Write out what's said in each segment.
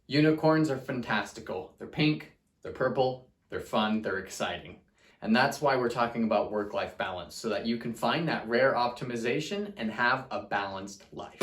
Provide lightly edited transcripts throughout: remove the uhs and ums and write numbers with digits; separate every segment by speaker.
Speaker 1: Unicorns are fantastical. They're pink, they're purple, they're fun, they're exciting. And that's why we're talking about work-life balance, so that you can find that rare optimization and have a balanced life.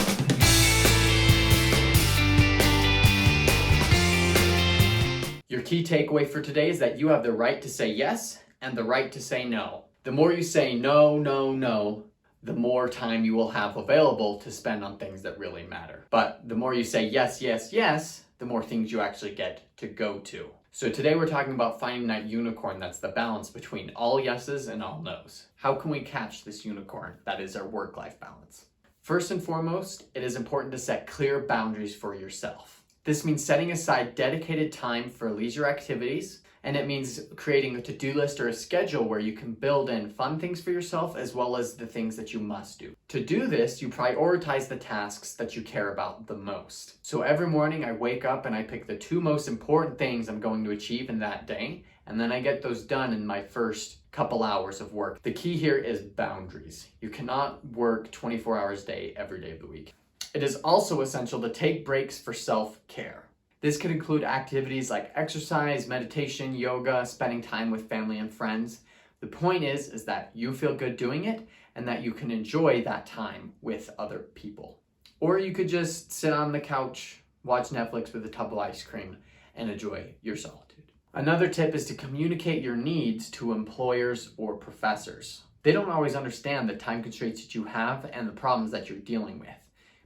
Speaker 1: Your key takeaway for today is that you have the right to say yes and the right to say no. The more you say no, no, no, the more time you will have available to spend on things that really matter. But the more you say yes, yes, yes, the more things you actually get to go to. So today we're talking about finding that unicorn that's the balance between all yeses and all nos. How can we catch this unicorn that is our work-life balance? First and foremost, it is important to set clear boundaries for yourself. This means setting aside dedicated time for leisure activities, and it means creating a to-do list or a schedule where you can build in fun things for yourself as well as the things that you must do. To do this, you prioritize the tasks that you care about the most. So every morning I wake up and I pick the 2 most important things I'm going to achieve in that day, and then I get those done in my first couple hours of work. The key here is boundaries. You cannot work 24 hours a day every day of the week. It is also essential to take breaks for self-care. This could include activities like exercise, meditation, yoga, spending time with family and friends. The point is that you feel good doing it and that you can enjoy that time with other people. Or you could just sit on the couch, watch Netflix with a tub of ice cream, and enjoy your solitude. Another tip is to communicate your needs to employers or professors. They don't always understand the time constraints that you have and the problems that you're dealing with.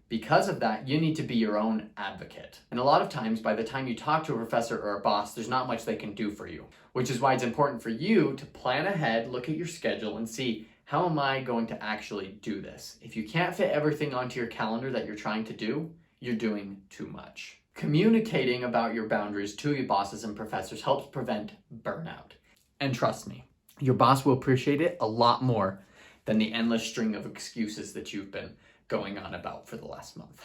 Speaker 1: Because of that, you need to be your own advocate. And a lot of times, by the time you talk to a professor or a boss, there's not much they can do for you, which is why it's important for you to plan ahead, look at your schedule, and see, how am I going to actually do this? If you can't fit everything onto your calendar that you're trying to do, you're doing too much. Communicating about your boundaries to your bosses and professors helps prevent burnout. And trust me, your boss will appreciate it a lot more than the endless string of excuses that you've been going on about for the last month.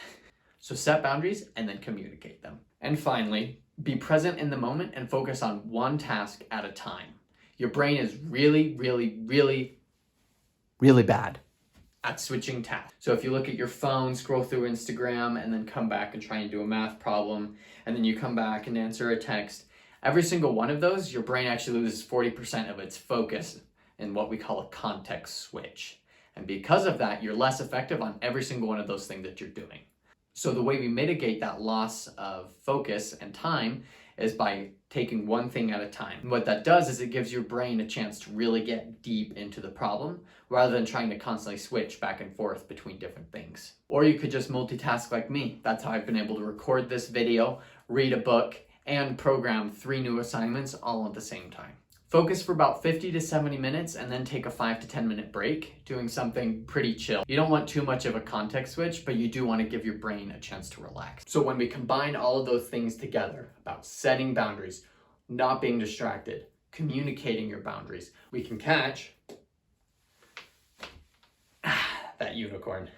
Speaker 1: So set boundaries and then communicate them. And finally, be present in the moment and focus on one task at a time. Your brain is really bad at switching tasks. So if you look at your phone, scroll through Instagram, and then come back and try and do a math problem, and then you come back and answer a text, every single one of those, your brain actually loses 40% of its focus in what we call a context switch. And because of that, you're less effective on every single one of those things that you're doing. So the way we mitigate that loss of focus and time is by taking one thing at a time. And what that does is it gives your brain a chance to really get deep into the problem rather than trying to constantly switch back and forth between different things. Or you could just multitask like me. That's how I've been able to record this video, read a book, and program 3 new assignments all at the same time. Focus for about 50 to 70 minutes and then take a 5 to 10 minute break, doing something pretty chill. You don't want too much of a context switch, but you do want to give your brain a chance to relax. So when we combine all of those things together about setting boundaries, not being distracted, communicating your boundaries, we can catch that unicorn.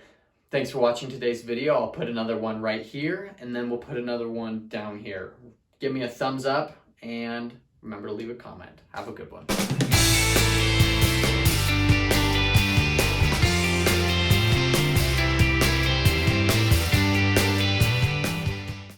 Speaker 1: Thanks for watching today's video. I'll put another one right here, and then we'll put another one down here. Give me a thumbs up and remember to leave a comment. Have a good one.